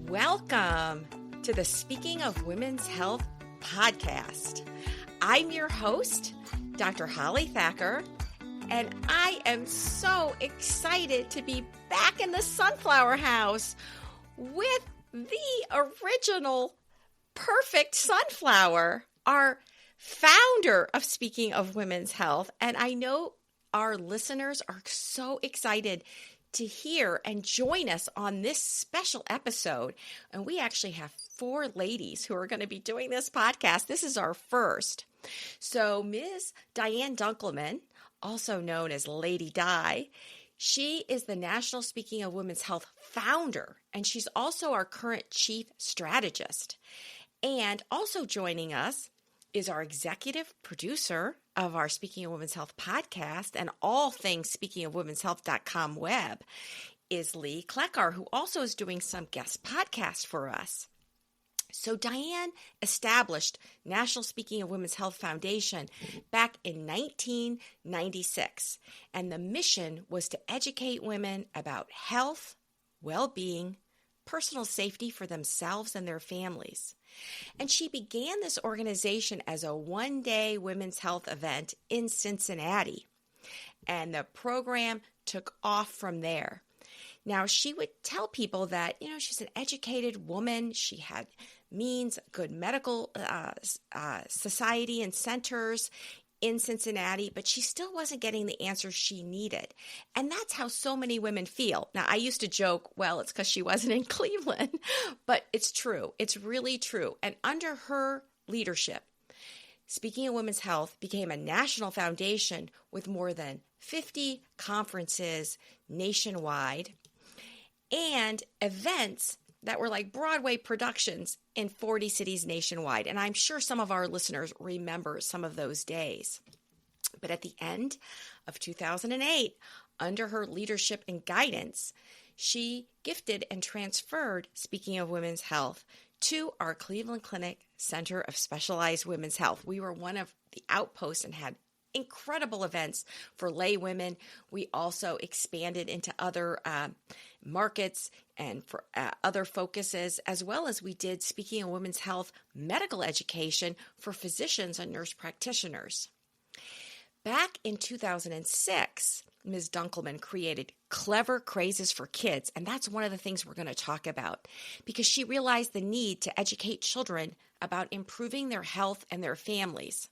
Welcome to the Speaking of Women's Health podcast. I'm your host, Dr. Holly Thacker, and I am so excited to be back in the Sunflower House with the original perfect sunflower, our founder of Speaking of Women's Health. And I know our listeners are so excited to hear and join us on this special episode. And we actually have 4 ladies who are going to be doing this podcast. This is our first. So Ms. Dianne Dunkelman, also known as Lady Di, she is the National Speaking of Women's Health founder, and she's also our current chief strategist. And also joining us is our executive producer of our Speaking of Women's Health podcast and all things speakingofwomenshealth.com web is Lee Kleckar, who also is doing some guest podcasts for us. So Dianne established National Speaking of Women's Health Foundation back in 1996, and the mission was to educate women about health, well-being, personal safety for themselves and their families. And she began this organization as a one-day women's health event in Cincinnati. And the program took off from there. Now, she would tell people that, she's an educated woman. She had means, good medical society and centers in Cincinnati, but she still wasn't getting the answers she needed. And that's how so many women feel. Now, I used to joke, well, it's because she wasn't in Cleveland, but it's true. It's really true. And under her leadership, Speaking of Women's Health became a national foundation with more than 50 conferences nationwide and events that were like Broadway productions in 40 cities nationwide. And I'm sure some of our listeners remember some of those days. But at the end of 2008, under her leadership and guidance, she gifted and transferred Speaking of Women's Health to our Cleveland Clinic Center of Specialized Women's Health. We were one of the outposts and had incredible events for lay women. We also expanded into other markets and for other focuses, as well as we did Speaking of Women's Health medical education for physicians and nurse practitioners. Back in 2006, Ms. Dunkelman created Clever Crazes for Kids, and that's one of the things we're going to talk about because she realized the need to educate children about improving their health and their families.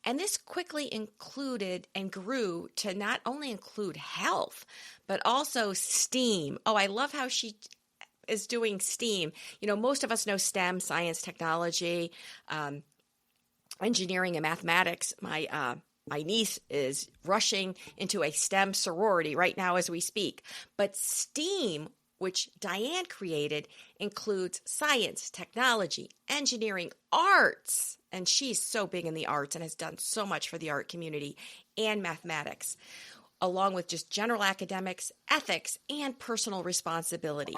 And this quickly included and grew to not only include health, but also STEAM. Oh, I love how she is doing STEAM. Most of us know STEM, science, technology, engineering, and mathematics. My niece is rushing into a STEM sorority right now as we speak. But STEAM, which Dianne created, includes science, technology, engineering, arts, and she's so big in the arts and has done so much for the art community, and mathematics, along with just general academics, ethics, and personal responsibility.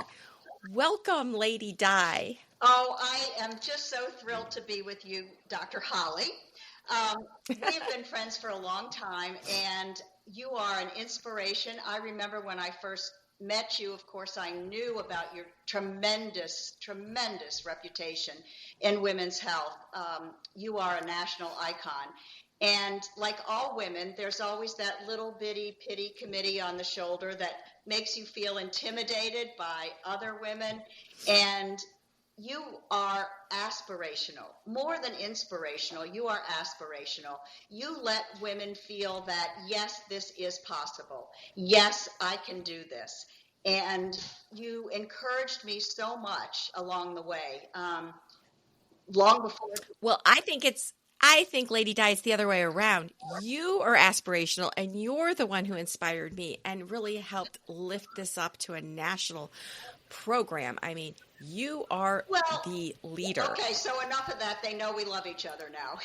Welcome, Lady Di. Oh, I am just so thrilled to be with you, Dr. Holly. We have been friends for a long time, and you are an inspiration. I remember when I first met you, of course, I knew about your tremendous reputation in women's health. You are a national icon. And like all women, there's always that little bitty pity committee on the shoulder that makes you feel intimidated by other women. And you are aspirational, more than inspirational. You are aspirational. You let women feel that, yes, this is possible. Yes, I can do this. And you encouraged me so much along the way, long before. Well, I think, Lady Di, it's the other way around. You are aspirational, and you're the one who inspired me and really helped lift this up to a national program. I mean, you are the leader. Okay, so enough of that. They know we love each other now.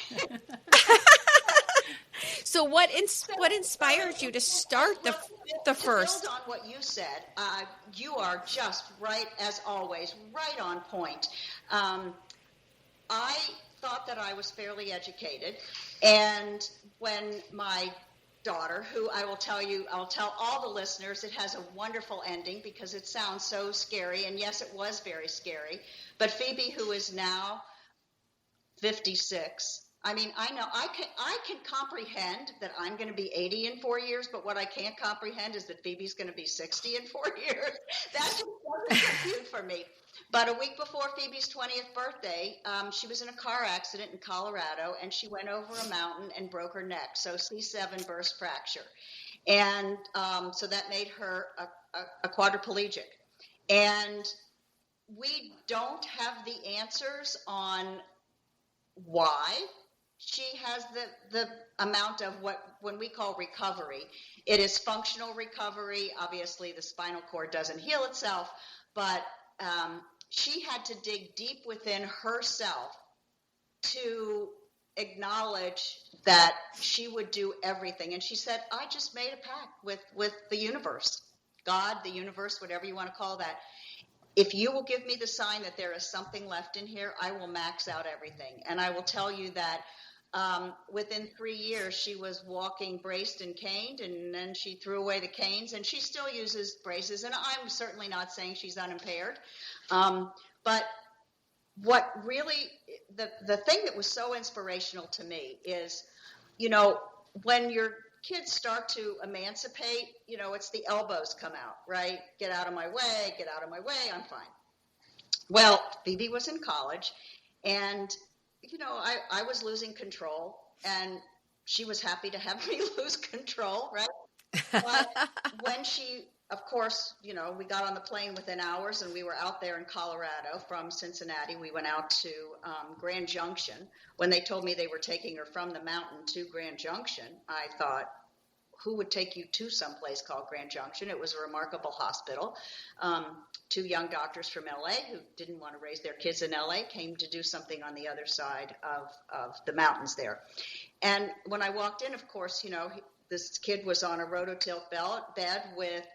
So what inspired you to start the first? To build on what you said, you are just right, as always, right on point. I thought that I was fairly educated, and when my daughter, who I'll tell all the listeners, it has a wonderful ending because it sounds so scary. And yes, it was very scary. But Phoebe, who is now 56. I mean, I know I can comprehend that I'm going to be 80 in 4 years, but what I can't comprehend is that Phoebe's going to be 60 in 4 years. That just doesn't compute for me. But a week before Phoebe's 20th birthday, she was in a car accident in Colorado, and she went over a mountain and broke her neck. So C7 burst fracture. And so that made her a quadriplegic. And we don't have the answers on why she has the amount of when we call recovery. It is functional recovery. Obviously, the spinal cord doesn't heal itself, but she had to dig deep within herself to acknowledge that she would do everything. And she said, I just made a pact with the universe, God, the universe, whatever you want to call that. If you will give me the sign that there is something left in here, I will max out everything. And I will tell you that within 3 years, she was walking braced and caned, and then she threw away the canes, and she still uses braces. And I'm certainly not saying she's unimpaired. But what really, the thing that was so inspirational to me is, when your kids start to emancipate, it's the elbows come out, right? Get out of my way, I'm fine. Well, Phoebe was in college, and, I was losing control, and she was happy to have me lose control, right? But when she, of course, we got on the plane within hours, and we were out there in Colorado from Cincinnati. We went out to Grand Junction. When they told me they were taking her from the mountain to Grand Junction, I thought, who would take you to someplace called Grand Junction? It was a remarkable hospital. 2 young doctors from LA who didn't want to raise their kids in LA came to do something on the other side of the mountains there. And when I walked in, of course, this kid was on a rototilt bed with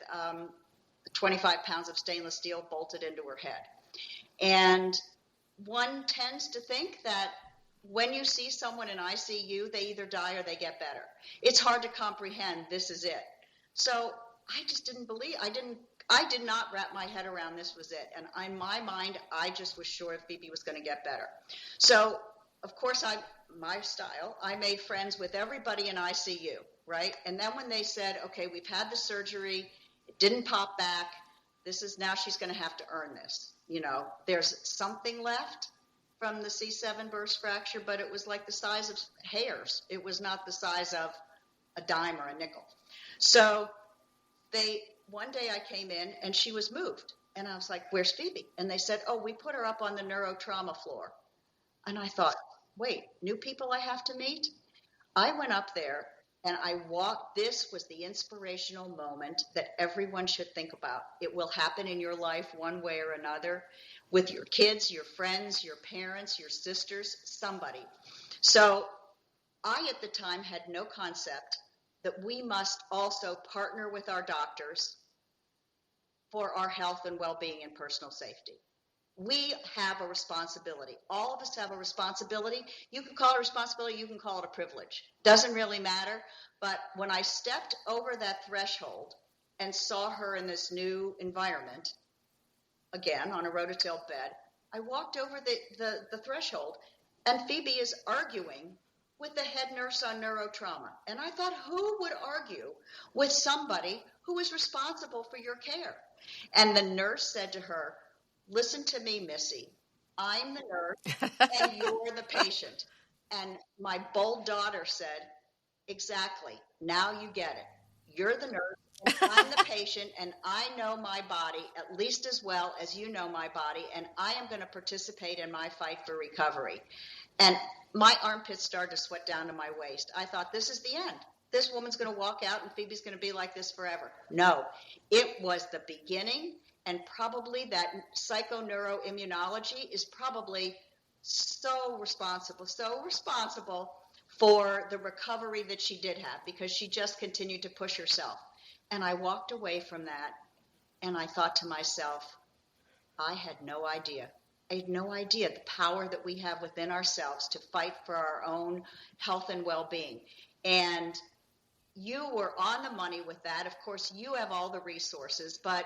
25 pounds of stainless steel bolted into her head. And one tends to think that when you see someone in ICU, they either die or they get better. It's hard to comprehend this is it. So I just didn't believe, I did not wrap my head around this was it. And in my mind, I just was sure Phoebe was going to get better. So, of course, my style, I made friends with everybody in ICU, right? And then when they said, okay, we've had the surgery, it didn't pop back, now she's going to have to earn this. There's something left from the C7 burst fracture, but it was like the size of hairs. It was not the size of a dime or a nickel. So one day I came in and she was moved. And I was like, where's Phoebe? And they said, oh, we put her up on the neurotrauma floor. And I thought, wait, new people I have to meet? I went up there and I walked. This was the inspirational moment that everyone should think about. It will happen in your life one way or another, with your kids, your friends, your parents, your sisters, somebody. So I, at the time, had no concept that we must also partner with our doctors for our health and well-being and personal safety. We have a responsibility. All of us have a responsibility. You can call it a responsibility, you can call it a privilege. Doesn't really matter. But when I stepped over that threshold and saw her in this new environment, again, on a rototilt bed, I walked over the threshold, and Phoebe is arguing with the head nurse on neurotrauma. And I thought, who would argue with somebody who is responsible for your care? And the nurse said to her, listen to me, Missy. I'm the nurse, and you're the patient. And my bold daughter said, exactly. Now you get it. You're the nurse. And I'm the patient, and I know my body at least as well as you know my body, and I am going to participate in my fight for recovery. And my armpits started to sweat down to my waist. I thought, this is the end. This woman's going to walk out, and Phoebe's going to be like this forever. No, it was the beginning, and probably that psychoneuroimmunology is probably so responsible for the recovery that she did have, because she just continued to push herself. And I walked away from that, and I thought to myself, I had no idea. I had no idea the power that we have within ourselves to fight for our own health and well-being. And you were on the money with that. Of course, you have all the resources, but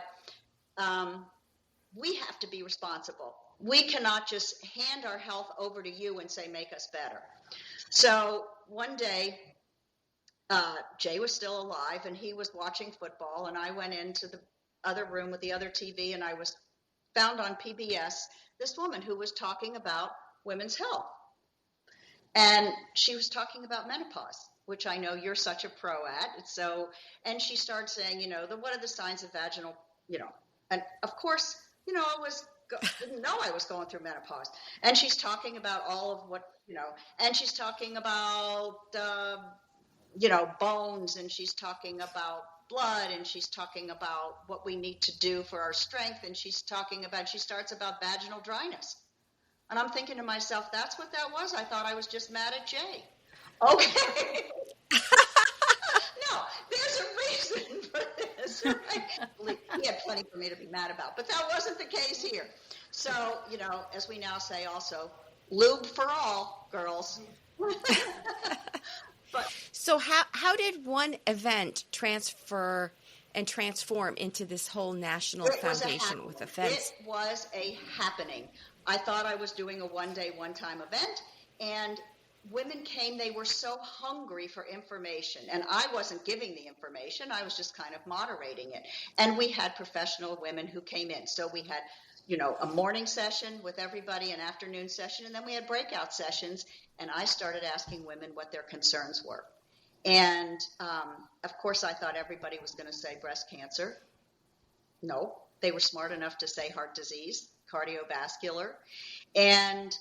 we have to be responsible. We cannot just hand our health over to you and say, make us better. So one day, Jay was still alive, and he was watching football, and I went into the other room with the other TV, and I was found on PBS this woman who was talking about women's health. And she was talking about menopause, which I know you're such a pro at. So, and she started saying, what are the signs of vaginal, and of course, didn't know I was going through menopause. And she's talking about all of what, and she's talking about, bones, and she's talking about blood, and she's talking about what we need to do for our strength. And she starts about vaginal dryness. And I'm thinking to myself, that's what that was? I thought I was just mad at Jay. Okay. No, there's a reason for this. Right? He had plenty for me to be mad about, but that wasn't the case here. So, as we now say also, lube for all, girls. So how did one event transfer and transform into this whole national foundation with events? It was a happening. I thought I was doing a one-day, one-time event, and women came. They were so hungry for information, and I wasn't giving the information. I was just kind of moderating it. And we had professional women who came in. So we had, a morning session with everybody, an afternoon session, and then we had breakout sessions, and I started asking women what their concerns were. And, of course, I thought everybody was going to say breast cancer. No, they were smart enough to say heart disease, cardiovascular. And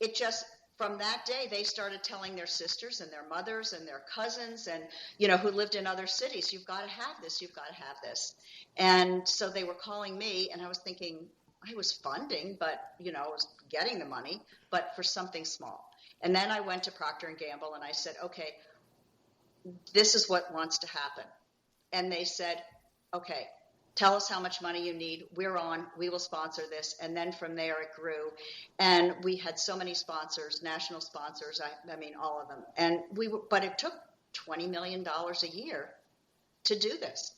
it just, from that day, they started telling their sisters and their mothers and their cousins and, who lived in other cities, you've got to have this, you've got to have this. And so they were calling me, and I was thinking, I was funding, but, I was getting the money, but for something small. And then I went to Procter & Gamble, and I said, okay, this is what wants to happen. And they said, okay, tell us how much money you need. We're on. We will sponsor this. And then from there it grew. And we had so many sponsors, national sponsors, I mean, all of them. But it took $20 million a year to do this.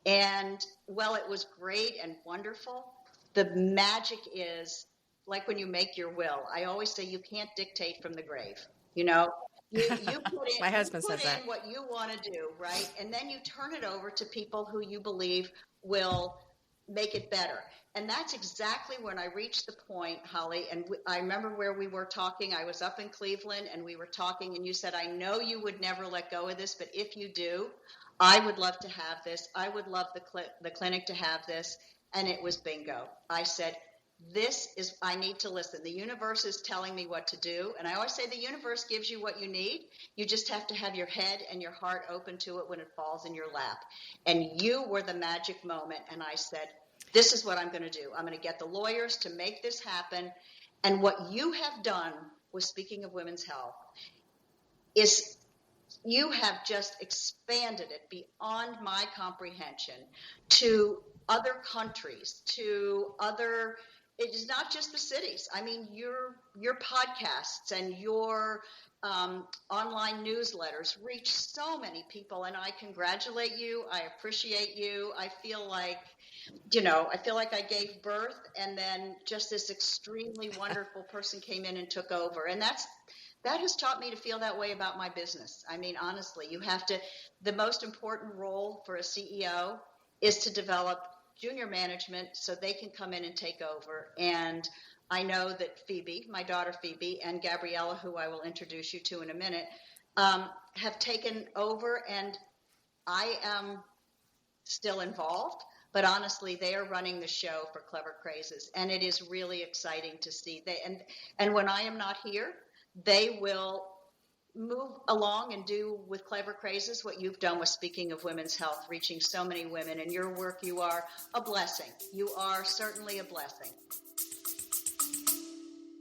And, well, it was great and wonderful. The magic is, like when you make your will, I always say you can't dictate from the grave, You put in, My husband says that. what you want to do, right? And then you turn it over to people who you believe will make it better. And that's exactly when I reached the point, Holly, and I remember where we were talking. I was up in Cleveland, and we were talking, and you said, I know you would never let go of this, but if you do, I would love to have this. I would love the clinic to have this. And it was bingo. I said, I need to listen. The universe is telling me what to do. And I always say the universe gives you what you need. You just have to have your head and your heart open to it when it falls in your lap. And you were the magic moment. And I said, this is what I'm going to do. I'm going to get the lawyers to make this happen. And what you have done with, speaking of women's health, is you have just expanded it beyond my comprehension to other countries, to other. It is not just the cities. I mean, your podcasts and your online newsletters reach so many people, and I congratulate you. I appreciate you. I feel like, I gave birth, and then just this extremely wonderful person came in and took over, and that has taught me to feel that way about my business. I mean, honestly, the most important role for a CEO is to develop junior management so they can come in and take over. And I know that Phoebe, my daughter Phoebe, and Gabriella, who I will introduce you to in a minute, have taken over, and I am still involved, but honestly, they are running the show for Clever Crazes, and it is really exciting to see. And when I am not here, they will move along and do with Clever Crazes what you've done with Speaking of Women's Health, reaching so many women. And your work, you are a blessing. You are certainly a blessing.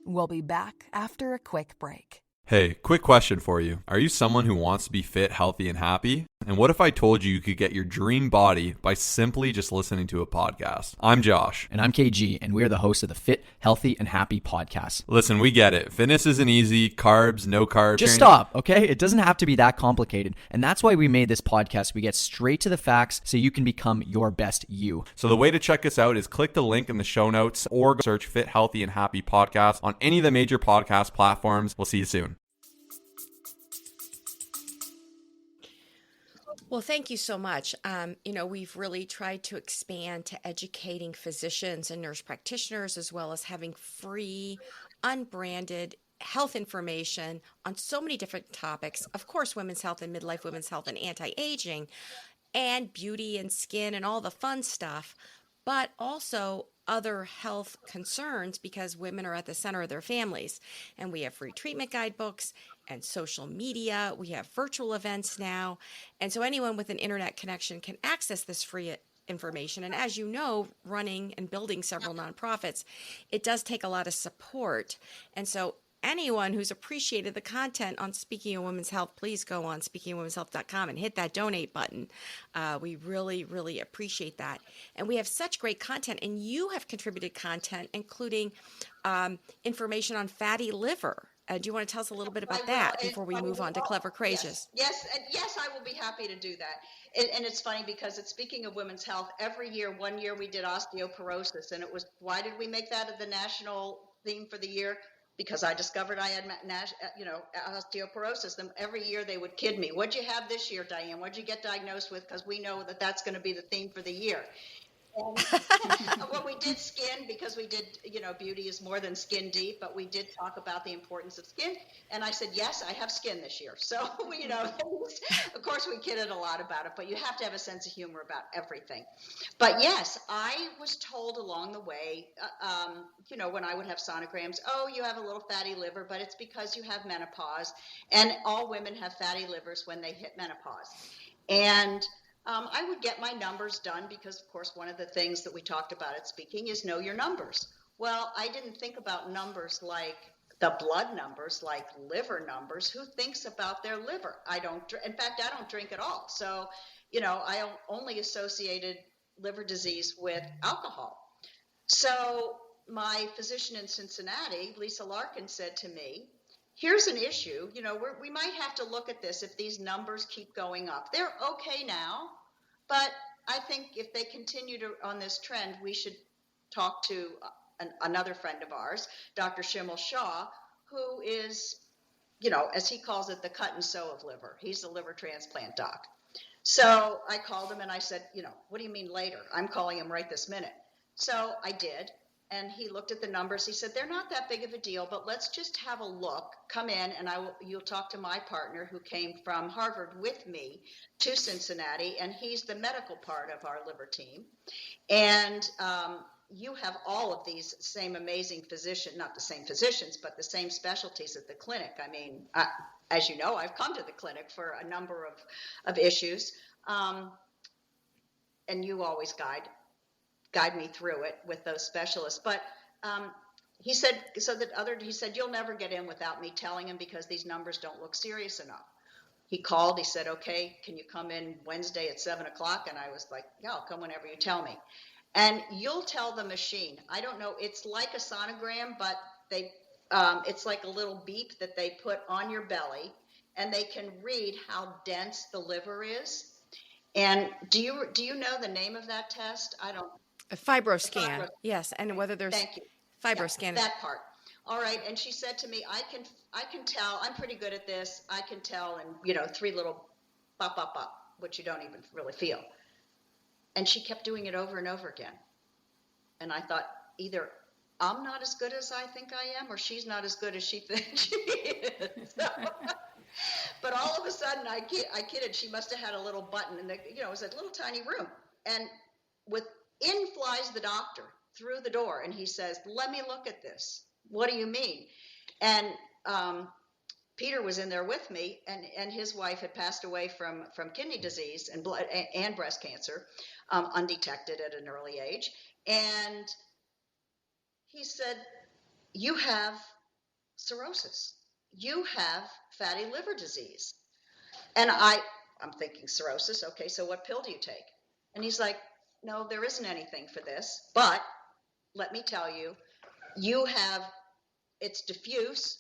We'll be back after a quick break. Hey, quick question for you. Are you someone who wants to be fit, healthy, and happy? And what if I told you could get your dream body by simply just listening to a podcast? I'm Josh. And I'm KG, and we are the hosts of the Fit, Healthy, and Happy podcast. Listen, we get it. Fitness isn't easy. Carbs, no carbs. Just stop, okay? It doesn't have to be that complicated. And that's why we made this podcast. We get straight to the facts so you can become your best you. So the way to check us out is click the link in the show notes or search Fit, Healthy, and Happy podcast on any of the major podcast platforms. We'll see you soon. Well, thank you so much. We've really tried to expand to educating physicians and nurse practitioners, as well as having free, unbranded health information on so many different topics. Of course, women's health and midlife women's health and anti-aging and beauty and skin and all the fun stuff, but also other health concerns because women are at the center of their families. And we have free treatment guidebooks and social media. We have virtual events now. And so anyone with an internet connection can access this free information. And as you know, running and building several nonprofits, it does take a lot of support. And so anyone who's appreciated the content on Speaking of Women's Health, please go on speakingofwomenshealth.com and hit that donate button. We really, really appreciate that. And we have such great content, and you have contributed content, including information on fatty liver. Do you want to tell us a little bit about that before we move on to Clever Crazes? Yes, I will be happy to do that. And it's funny because it's Speaking of Women's Health, every year, one year we did osteoporosis, and it was, why did we make that the national theme for the year? Because I discovered I had, osteoporosis. And every year they would kid me. What'd you have this year, Diane? What'd you get diagnosed with? Because we know that that's going to be the theme for the year. Well, we did skin because we did, beauty is more than skin deep, but we did talk about the importance of skin. And I said, yes, I have skin this year. So, of course we kidded a lot about it, but you have to have a sense of humor about everything. But yes, I was told along the way, when I would have sonograms, oh, you have a little fatty liver, but it's because you have menopause. And all women have fatty livers when they hit menopause. And I would get my numbers done because, of course, one of the things that we talked about at Speaking is know your numbers. Well, I didn't think about numbers like the blood numbers, like liver numbers. Who thinks about their liver? In fact, I don't drink at all. So, I only associated liver disease with alcohol. So my physician in Cincinnati, Lisa Larkin, said to me, here's an issue, we might have to look at this if these numbers keep going up. They're okay now, but I think if they continue on this trend, we should talk to another friend of ours, Dr. Shimmel Shaw, who is, as he calls it, the cut and sew of liver. He's the liver transplant doc. So I called him and I said, what do you mean later? I'm calling him right this minute. So I did. And he looked at the numbers. He said, they're not that big of a deal, but let's just have a look. Come in and you'll talk to my partner who came from Harvard with me to Cincinnati, and he's the medical part of our liver team. And you have all of these same amazing physicians, not the same physicians, but the same specialties at the clinic. I mean, as you know, I've come to the clinic for a number of issues, and you always guide me through it with those specialists. But he said, you'll never get in without me telling him because these numbers don't look serious enough. He called, he said, okay, can you come in Wednesday at 7:00? And I was like, yeah, I'll come whenever you tell me. And you'll tell the machine, I don't know, it's like a sonogram, but it's like a little beep that they put on your belly, and they can read how dense the liver is. And do you know the name of that test? I don't. A fibroscan, yes, and whether there's Thank you. fibroscan. Yeah, that part. All right, and she said to me, I can tell. I'm pretty good at this. I can tell in 3 little bop bop bop, which you don't even really feel. And she kept doing it over and over again. And I thought, either I'm not as good as I think I am, or she's not as good as she thinks she is. But all of a sudden, I kidded. She must have had a little button, and it was a little tiny room, and in flies the doctor through the door, and he says, let me look at this. What do you mean? And Peter was in there with me, and his wife had passed away from kidney disease and breast cancer, undetected at an early age. And he said, you have cirrhosis. you have fatty liver disease. And I'm thinking cirrhosis. Okay, so what pill do you take? And he's like, no, there isn't anything for this, but let me tell you, it's diffuse.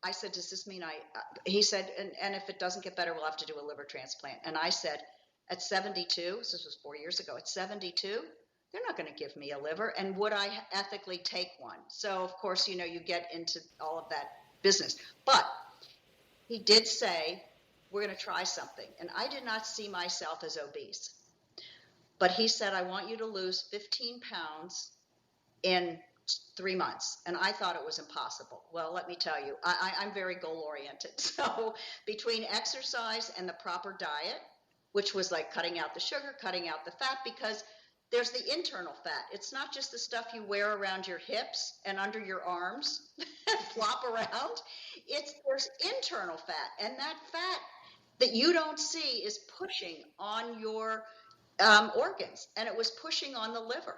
I said, does this mean he said, and if it doesn't get better, we'll have to do a liver transplant. And I said, at 72, this was 4 years ago, at 72, they're not going to give me a liver. And would I ethically take one? So, of course, you get into all of that business. But he did say, we're going to try something. And I did not see myself as obese. But he said, I want you to lose 15 pounds in 3 months. And I thought it was impossible. Well, let me tell you, I'm very goal-oriented. So between exercise and the proper diet, which was like cutting out the sugar, cutting out the fat, because there's the internal fat. It's not just the stuff you wear around your hips and under your arms and flop around. There's internal fat. And that fat that you don't see is pushing on your organs. And it was pushing on the liver.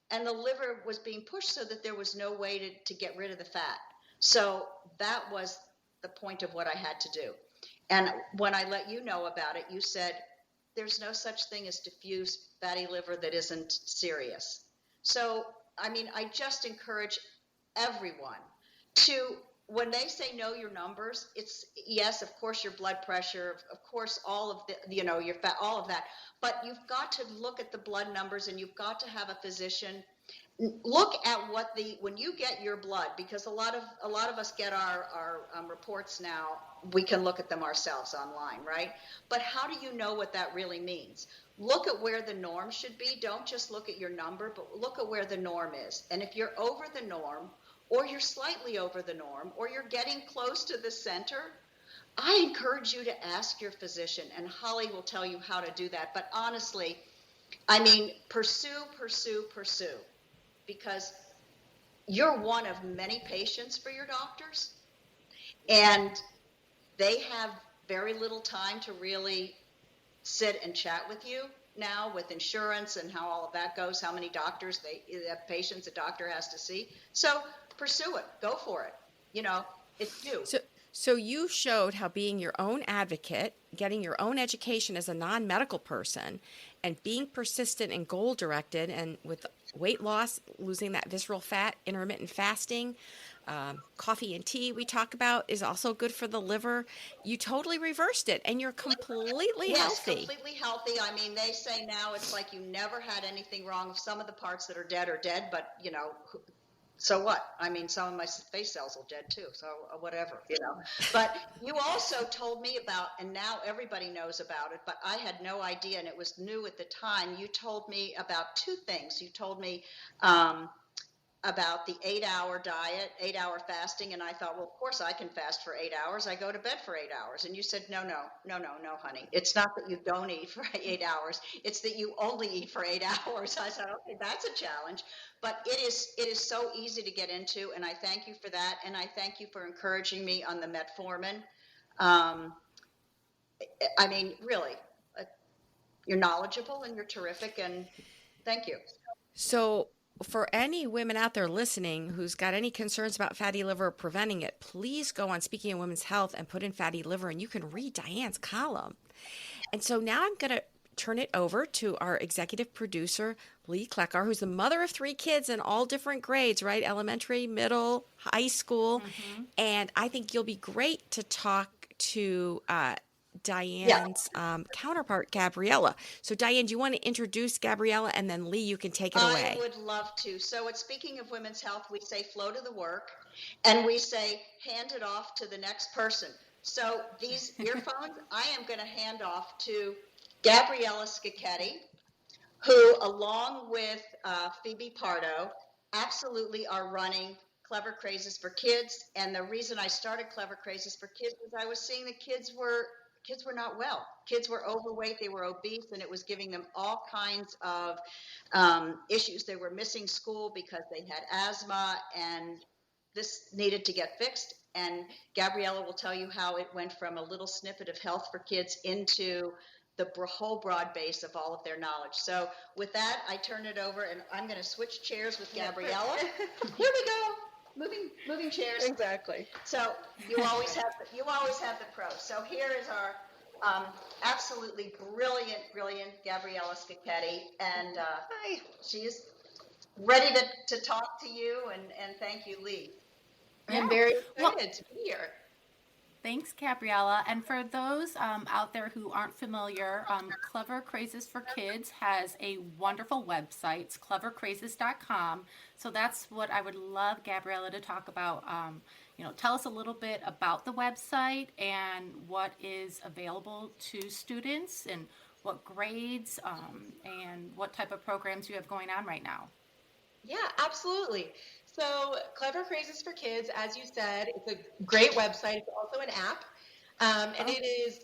And the liver was being pushed so that there was no way to get rid of the fat. So that was the point of what I had to do. And when I let you know about it, you said, there's no such thing as diffuse fatty liver that isn't serious. So, I just encourage everyone to, when they say know your numbers, it's yes, of course, your blood pressure, of course, all of the, your fat, all of that. But you've got to look at the blood numbers, and you've got to have a physician look at when you get your blood, because a lot of us get our reports now. We can look at them ourselves online, right? But how do you know what that really means? Look at where the norm should be. Don't just look at your number, but look at where the norm is. And if you're over the norm, or you're slightly over the norm, or you're getting close to the center, I encourage you to ask your physician, and Holly will tell you how to do that. But honestly, pursue, because you're one of many patients for your doctors, and they have very little time to really sit and chat with you now with insurance and how all of that goes, how many doctors patients a doctor has to see. So pursue it, go for it. It's you. So you showed how being your own advocate, getting your own education as a non-medical person, and being persistent and goal-directed, and with weight loss, losing that visceral fat, intermittent fasting, coffee and tea we talk about is also good for the liver. You totally reversed it, and you're completely healthy. Yes, completely healthy. They say now it's like you never had anything wrong. Some of the parts that are dead, but so what? Some of my face cells are dead too, so whatever, But you also told me about, and now everybody knows about it, but I had no idea, and it was new at the time. You told me about two things. You told me about the 8-hour diet, 8-hour fasting, and I thought, well, of course I can fast for 8 hours. I go to bed for 8 hours. And you said, no, honey. It's not that you don't eat for 8 hours. It's that you only eat for 8 hours. I said, okay, that's a challenge. But it is so easy to get into, and I thank you for that. And I thank you for encouraging me on the metformin. Really, you're knowledgeable and you're terrific, and thank you. So for any women out there listening who's got any concerns about fatty liver or preventing it, please go on Speaking of Women's Health and put in fatty liver, and you can read Dianne's column. And so now I'm going to turn it over to our executive producer, Lee Kleckar, who's the mother of 3 kids in all different grades, right? Elementary, middle, high school. Mm-hmm. And I think you'll be great to talk to Dianne's counterpart, Gabriella. So Dianne, do you want to introduce Gabriella, and then Lee, you can take it away? I would love to. So at Speaking of Women's Health, we say flow to the work, and we say hand it off to the next person. So these earphones, I am going to hand off to Gabriella Scicchetti, who, along with Phoebe Pardo, absolutely are running Clever Crazes for Kids. And the reason I started Clever Crazes for Kids was I was seeing that kids were not well. Kids were overweight, they were obese, and it was giving them all kinds of issues. They were missing school because they had asthma, and this needed to get fixed. And Gabriella will tell you how it went from a little snippet of health for kids into the whole broad base of all of their knowledge. So with that, I turn it over, and I'm going to switch chairs with Gabriella. Here we go. moving chairs. Exactly. So you always have the pros. So here is our absolutely brilliant Gabriella Scacchetti, and Hi. she is ready to talk to you, and thank you, Lee. I'm Yeah. very Well, excited to be here. thanks, Gabriella. And for those out there who aren't familiar, Clever Crazes for Kids has a wonderful website. It's clevercrazes.com. So that's what I would love Gabriella to talk about. Tell us a little bit about the website and what is available to students and what grades and what type of programs you have going on right now. Yeah, absolutely. So, Clever Crazes for Kids, as you said, it's a great website. It's also an app, and it is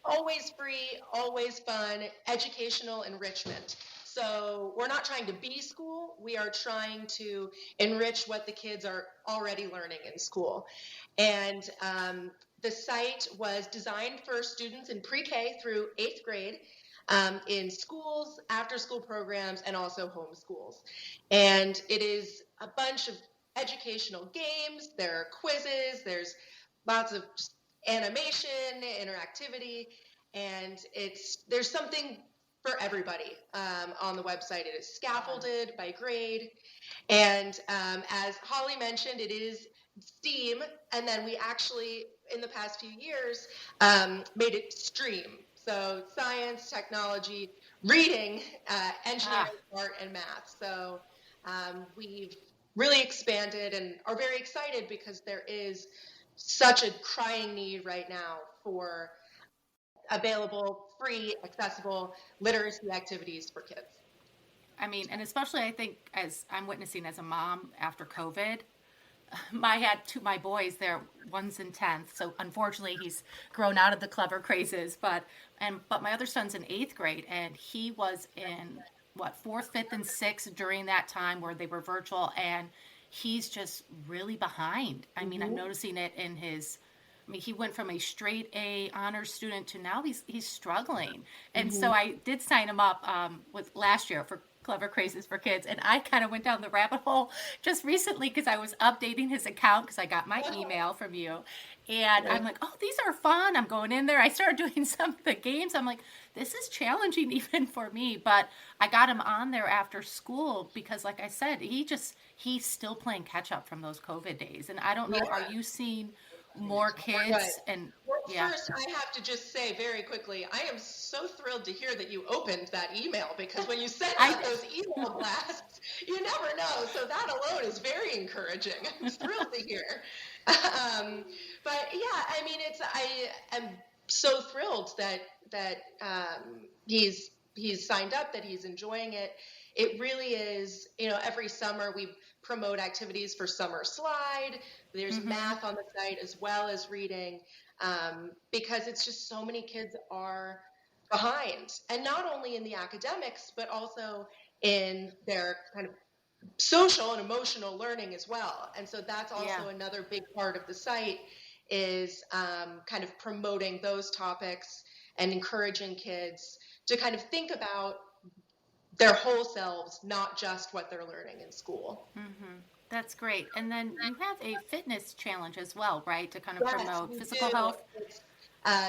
always free, always fun, educational enrichment. So, we're not trying to be school, we are trying to enrich what the kids are already learning in school. And the site was designed for students in pre-K through 8th grade. In schools, after school programs, and also homeschools. And it is a bunch of educational games, there are quizzes, there's lots of animation, interactivity, and there's something for everybody on the website. It is scaffolded by grade. And as Holly mentioned, it is STEAM, and then we actually, in the past few years, made it STREAM. So science, technology, reading, engineering, art, and math. So we've really expanded and are very excited because there is such a crying need right now for available, free, accessible literacy activities for kids. I mean, and especially I think as I'm witnessing as a mom after COVID, I had my boys. They're one's in 10th, so unfortunately he's grown out of the Clever Crazes. But my other son's in 8th grade, and he was in what 4th, 5th, and 6th during that time where they were virtual, and he's just really behind. I mean, I'm noticing it in his. I mean, he went from a straight A honors student to now he's struggling, and so I did sign him up with last year for Clever Crazes for Kids, and I kind of went down the rabbit hole just recently because I was updating his account because I got my email from you, and I'm like, oh, these are fun. I'm going in there. I started doing some of the games. I'm like, this is challenging even for me, but I got him on there after school because, like I said, he's still playing catch up from those COVID days, and I don't know, are you seeing more kids? And First, I have to just say very quickly, I am so thrilled to hear that you opened that email because when you send out those email blasts, you never know. So that alone is very encouraging. I'm thrilled to hear. But yeah, I mean, I am so thrilled that he's signed up, that he's enjoying it. It really is, every summer we promote activities for summer slide. There's math on the site as well as reading, because it's just so many kids are behind, and not only in the academics, but also in their kind of social and emotional learning as well. And so that's also another big part of the site is kind of promoting those topics and encouraging kids to kind of think about their whole selves, not just what they're learning in school. That's great. And then you have a fitness challenge as well, right? To kind of promote physical health.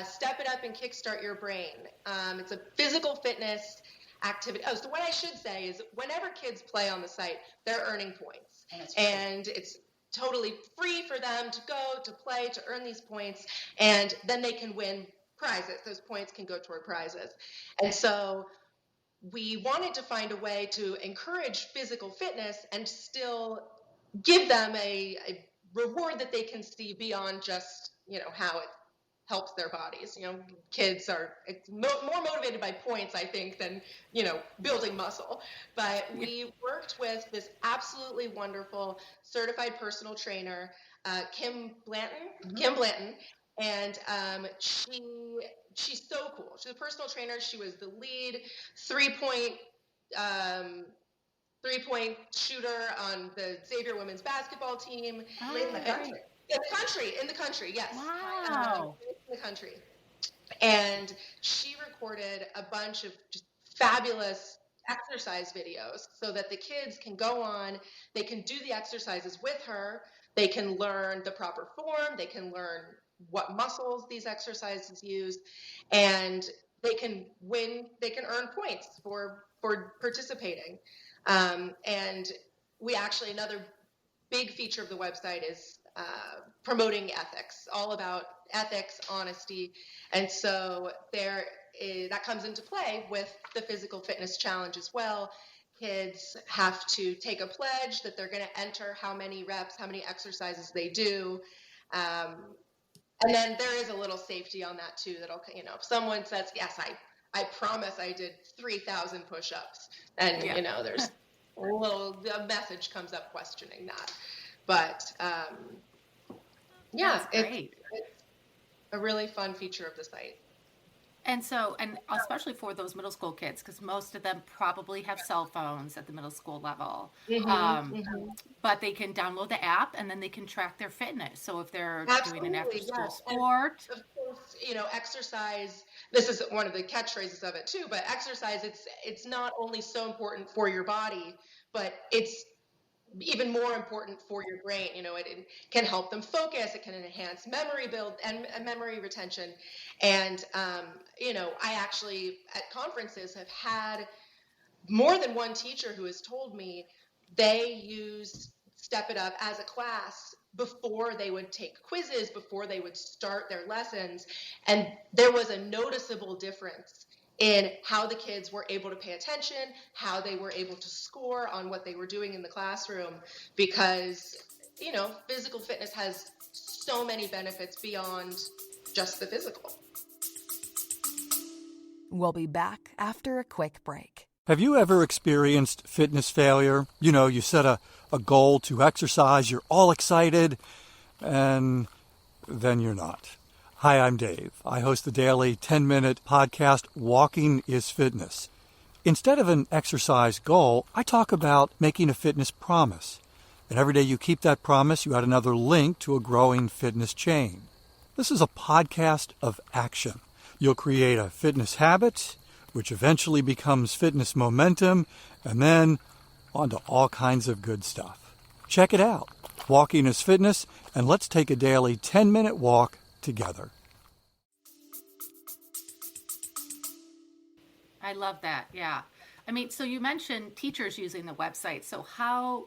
Step It Up and Kickstart Your Brain. It's a physical fitness activity. Oh, so what I should say is whenever kids play on the site, they're earning points. And it's totally free for them to go, to play, to earn these points, and then they can win prizes. Those points can go toward prizes. And so we wanted to find a way to encourage physical fitness and still give them a reward that they can see beyond just, how it helps their bodies. Kids are more motivated by points, I think, than, building muscle. But we worked with this absolutely wonderful certified personal trainer, Kim Blanton, and she's so cool. She's a personal trainer. She was the lead three-point shooter on the Xavier women's basketball team. In the country. In the country, yes. Wow. In the country. And she recorded a bunch of just fabulous exercise videos so that the kids can go on, they can do the exercises with her, They can learn the proper form. They can learn what muscles these exercises use, and they can win. They can earn points for participating. And we actually, another big feature of the website is promoting ethics, all about ethics, honesty. And so that comes into play with the physical fitness challenge as well. Kids have to take a pledge that they're going to enter how many reps, how many exercises they do. And then there is a little safety on that too, that'll, if someone says, yes, I promise I did 3,000 push-ups, and there's a message comes up questioning that. But it's a really fun feature of the site. And especially for those middle school kids, because most of them probably have cell phones at the middle school level. But they can download the app, and then they can track their fitness. So if they're doing an after-school sport. And of course, exercise, this is one of the catchphrases of it too, but exercise, it's not only so important for your body, but it's even more important for your brain. It can help them focus. It can enhance memory build and memory retention. And, I actually at conferences have had more than one teacher who has told me they use Step It Up as a class before they would take quizzes, before they would start their lessons. And there was a noticeable difference in how the kids were able to pay attention, how they were able to score on what they were doing in the classroom, because, physical fitness has so many benefits beyond just the physical. We'll be back after a quick break. Have you ever experienced fitness failure? You set a goal to exercise, you're all excited, and then you're not. Hi, I'm Dave. I host the daily 10-minute podcast, Walking is Fitness. Instead of an exercise goal, I talk about making a fitness promise. And every day you keep that promise, you add another link to a growing fitness chain. This is a podcast of action. You'll create a fitness habit, which eventually becomes fitness momentum, and then on to all kinds of good stuff. Check it out. Walking is Fitness, and let's take a daily 10-minute walk together. I love that. Yeah. So you mentioned teachers using the website. So how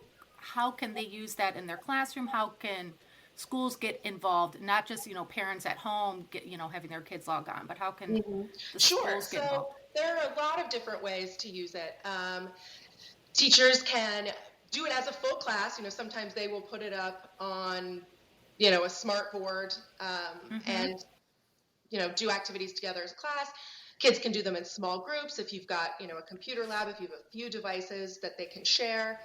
can they use that in their classroom? How can schools get involved? Not just, parents at home having their kids log on, but how can the schools get involved? There are a lot of different ways to use it. Teachers can do it as a full class. Sometimes they will put it up on a smart board, and, do activities together as a class. Kids can do them in small groups. If you've got, a computer lab, if you have a few devices that they can share,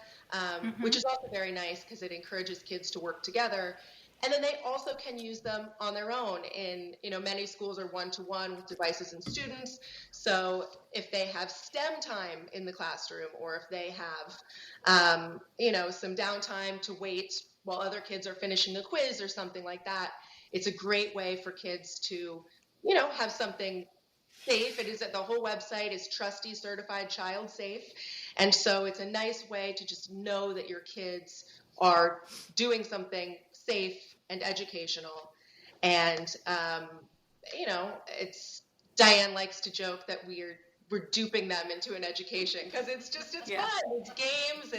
which is also very nice because it encourages kids to work together. And then they also can use them on their own. In, many schools are one-to-one with devices and students. So if they have STEM time in the classroom, or if they have, some downtime to wait while other kids are finishing a quiz or something like that, it's a great way for kids to, have something safe. It is that the whole website is Trustee Certified Child Safe. And so it's a nice way to just know that your kids are doing something safe and educational. And, Dianne likes to joke that we're duping them into an education, because it's fun. It's games.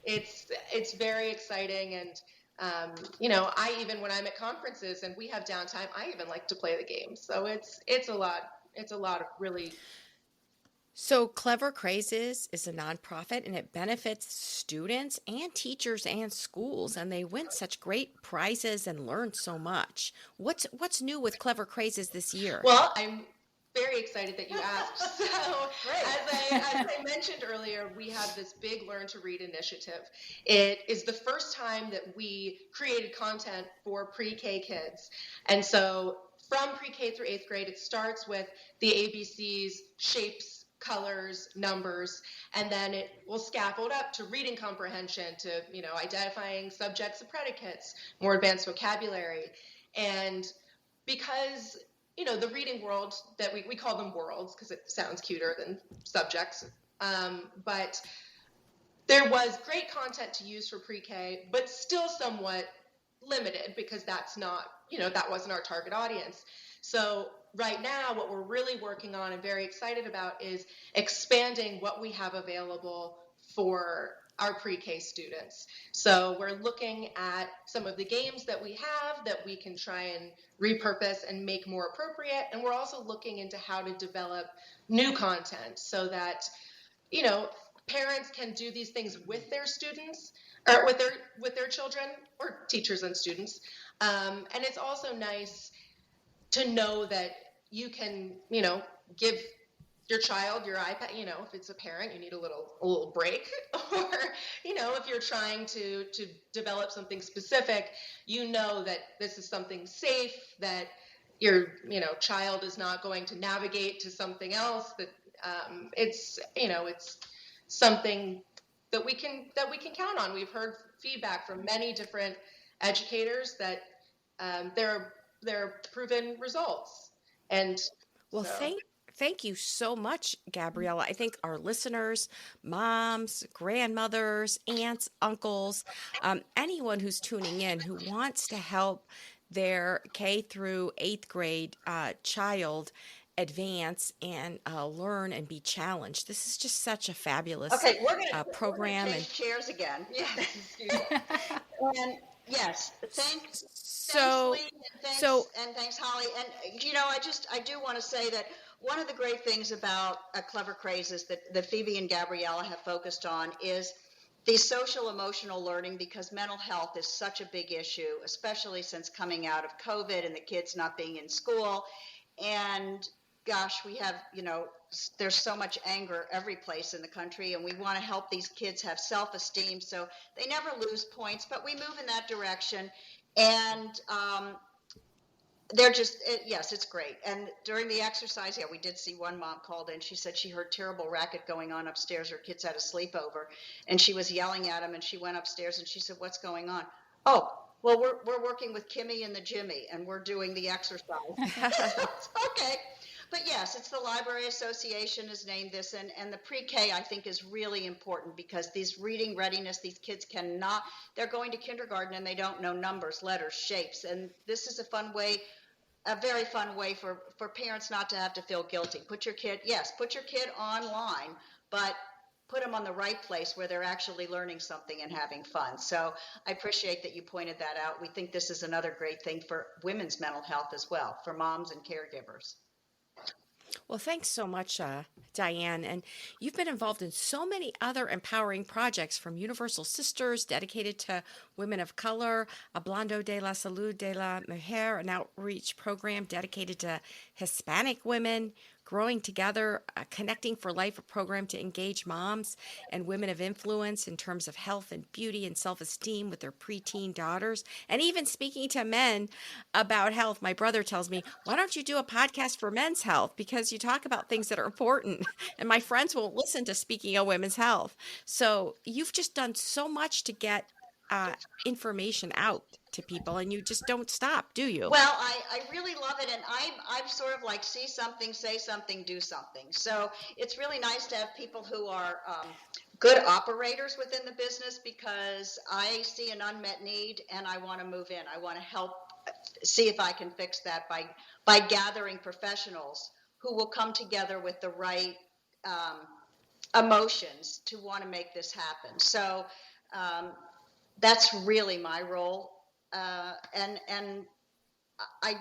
It's very exciting. And, I even, when I'm at conferences and we have downtime, I even like to play the games. So it's a lot of really. So Clever Crazes is a nonprofit, and it benefits students and teachers and schools, and they win such great prizes and learn so much. What's new with Clever Crazes this year? Well, I'm very excited that you asked. So as I mentioned earlier, we have this big Learn to Read initiative. It is the first time that we created content for pre-K kids. And so from pre-K through 8th grade, it starts with the ABCs, shapes, colors, numbers, and then it will scaffold up to reading comprehension, to, identifying subjects and predicates, more advanced vocabulary. And because, the reading world, that we call them worlds because it sounds cuter than subjects, but there was great content to use for pre-K, but still somewhat limited because that's not, that wasn't our target audience. So right now, what we're really working on and very excited about is expanding what we have available for our pre-K students. So we're looking at some of the games that we have that we can try and repurpose and make more appropriate. And we're also looking into how to develop new content so that, parents can do these things with their students or with their children or teachers and students. And it's also nice to know that you can, give your child your iPad, if it's a parent, you need a little break, or, if you're trying to develop something specific, that this is something safe, that your, child is not going to navigate to something else, that it's something that we can count on. We've heard feedback from many different educators that they're proven results. And Well, thank you so much, Gabriella. I think our listeners, moms, grandmothers, aunts, uncles, anyone who's tuning in who wants to help their K through 8th grade child advance and learn and be challenged. This is just such a fabulous Okay, we're program. gonna change chairs again. Yes. And yes, thanks, So, Lee, and so thanks, Holly. And I do want to say that one of the great things about Clever Crazes that Phoebe and Gabriella have focused on is the social emotional learning, because mental health is such a big issue, especially since coming out of COVID and the kids not being in school. And gosh, we have, there's so much anger every place in the country, and we want to help these kids have self-esteem so they never lose points, but we move in that direction. And yes, it's great. And during the exercise, we did see one mom called in. She said she heard terrible racket going on upstairs. Her kids had a sleepover, and she was yelling at them, and she went upstairs and she said, "What's going on?" "Oh, well, we're working with Kimmy and the Jimmy, and we're doing the exercise." Okay. But yes, it's the Library Association has named this, and the pre-K, I think, is really important, because these reading readiness, these kids cannot, they're going to kindergarten and they don't know numbers, letters, shapes, and this is a very fun way for parents not to have to feel guilty. Put your kid online, but put them on the right place where they're actually learning something and having fun. So I appreciate that you pointed that out. We think this is another great thing for women's mental health as well, for moms and caregivers. Well, thanks so much, Dianne. And you've been involved in so many other empowering projects, from Universal Sisters, dedicated to women of color, Hablando de la Salud de la Mujer, an outreach program dedicated to Hispanic women, Growing Together, Connecting for Life, a program to engage moms and women of influence in terms of health and beauty and self-esteem with their preteen daughters, and even speaking to men about health. My brother tells me, "Why don't you do a podcast for men's health? Because you talk about things that are important." And my friends won't listen to Speaking of Women's Health. So you've just done so much to get information out to people, and you just don't stop, do you? Well, I really love it, and I'm sort of like see something, say something, do something. So it's really nice to have people who are good operators within the business, because I see an unmet need and I want to move in. I want to help see if I can fix that by gathering professionals who will come together with the right emotions to want to make this happen. So that's really my role. And I,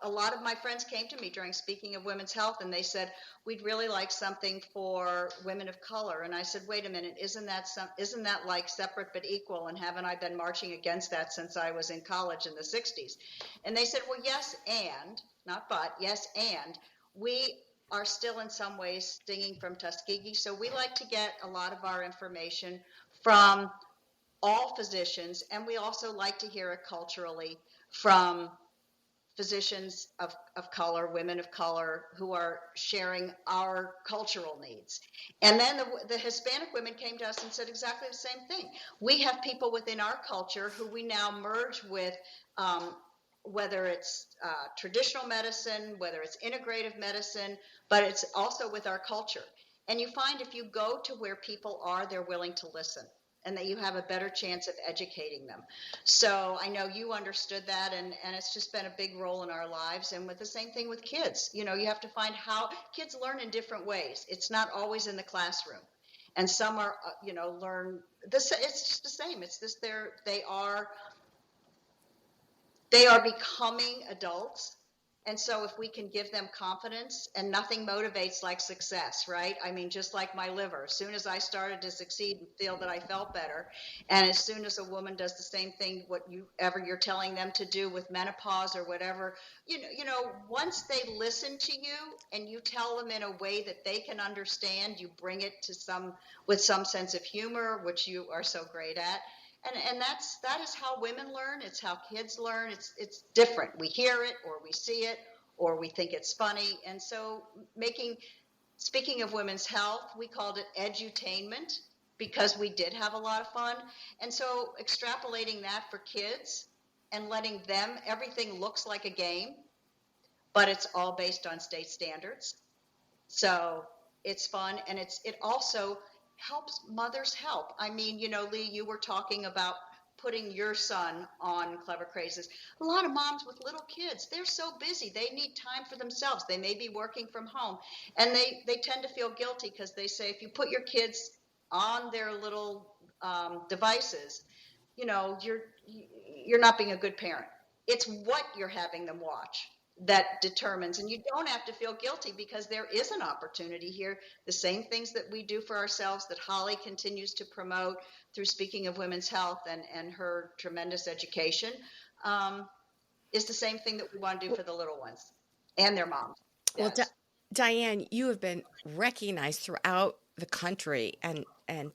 a lot of my friends came to me during Speaking of Women's Health, and they said, "We'd really like something for women of color." And I said, "Wait a minute, isn't that like separate but equal? And haven't I been marching against that since I was in college in the 60s? And they said, "Well, yes, and not but, yes, and we are still in some ways stinging from Tuskegee. So we like to get a lot of our information from all physicians, and we also like to hear it culturally from physicians of color, women of color, who are sharing our cultural needs." And then the Hispanic women came to us and said exactly the same thing. We have people within our culture who we now merge with, whether it's traditional medicine, whether it's integrative medicine, but it's also with our culture. And you find if you go to where people are, they're willing to listen. and that you have a better chance of educating them. So I know you understood that, and it's just been a big role in our lives. And with the same thing with kids, you have to find how kids learn in different ways. It's not always in the classroom. And some are, learn this. It's just the same. It's this, they are becoming adults. And so if we can give them confidence, and nothing motivates like success, right? I mean, just like my liver, as soon as I started to succeed and feel that I felt better, and as soon as a woman does the same thing, whatever you're telling them to do with menopause or whatever, once they listen to you and you tell them in a way that they can understand, you bring it to with some sense of humor, which you are so great at. And that is how women learn. It's how kids learn. It's different. We hear it, or we see it, or we think it's funny. And so speaking of women's health, we called it edutainment because we did have a lot of fun. And so extrapolating that for kids and letting them, everything looks like a game, but it's all based on state standards. So it's fun, and it also helps mothers help. I mean, Lee, you were talking about putting your son on Clever Crazes. A lot of moms with little kids, they're so busy. They need time for themselves. They may be working from home, and they tend to feel guilty because they say if you put your kids on their little devices, you're not being a good parent. It's what you're having them watch that determines, and you don't have to feel guilty because there is an opportunity here. The same things that we do for ourselves that Holly continues to promote through Speaking of Women's Health and her tremendous education is the same thing that we want to do for the little ones and their moms. Well, Dianne, you have been recognized throughout the country and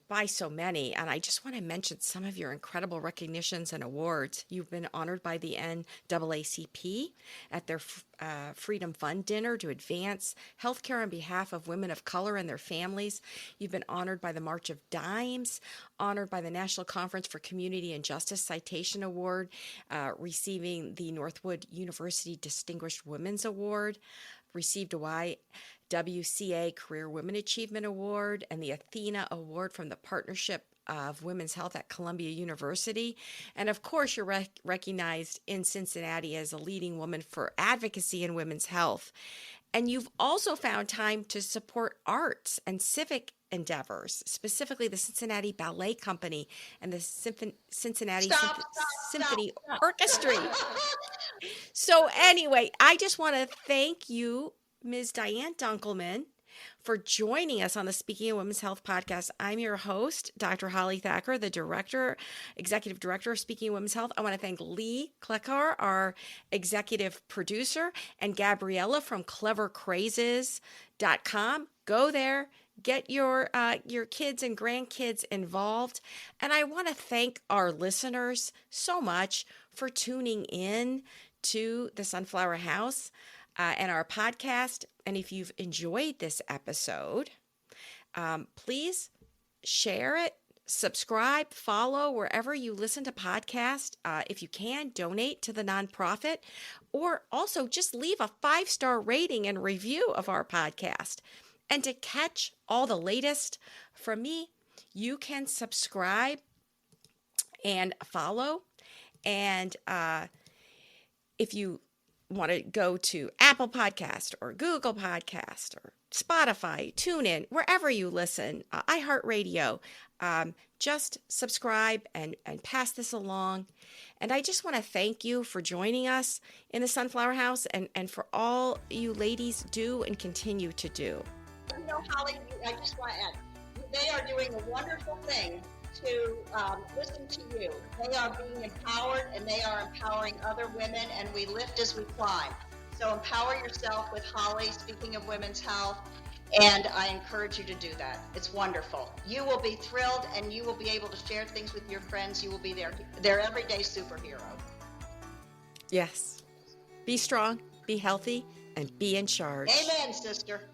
by so many. And I just want to mention some of your incredible recognitions and awards. You've been honored by the NAACP at their Freedom Fund dinner to advance healthcare on behalf of women of color and their families. You've been honored by the March of Dimes, honored by the National Conference for Community and Justice Citation Award, receiving the Northwood University Distinguished Women's Award, received a YWCA Career Women Achievement Award and the Athena Award from the Partnership of Women's Health at Columbia University. And of course, you're recognized in Cincinnati as a leading woman for advocacy in women's health. And you've also found time to support arts and civic endeavors, specifically the Cincinnati Ballet Company and the Cincinnati Symphony Orchestra. So anyway, I just want to thank you, Ms. Dianne Dunkelman, for joining us on the Speaking of Women's Health podcast. I'm your host, Dr. Holly Thacker, the executive director of Speaking of Women's Health. I want to thank Lee Klekar, our executive producer, and Gabriella from clevercrazes.com. Go there. Get your kids and grandkids involved. And I want to thank our listeners so much for tuning in to the Sunflower House and our podcast. And if you've enjoyed this episode, please share it, subscribe, follow wherever you listen to podcasts. If you can, donate to the nonprofit, or also just leave a 5-star rating and review of our podcast. And to catch all the latest from me, you can subscribe and follow. And if you want to go to Apple Podcast or Google Podcast or Spotify, TuneIn, wherever you listen, iHeartRadio, just subscribe and pass this along. And I just want to thank you for joining us in the Sunflower House and for all you ladies do and continue to do. Holly, I just want to add, they are doing a wonderful thing to listen to you. They are being empowered, and they are empowering other women, and we lift as we climb. So empower yourself with Holly, Speaking of Women's Health, and I encourage you to do that. It's wonderful. You will be thrilled, and you will be able to share things with your friends. You will be their everyday superhero. Yes. Be strong, be healthy, and be in charge. Amen, sister.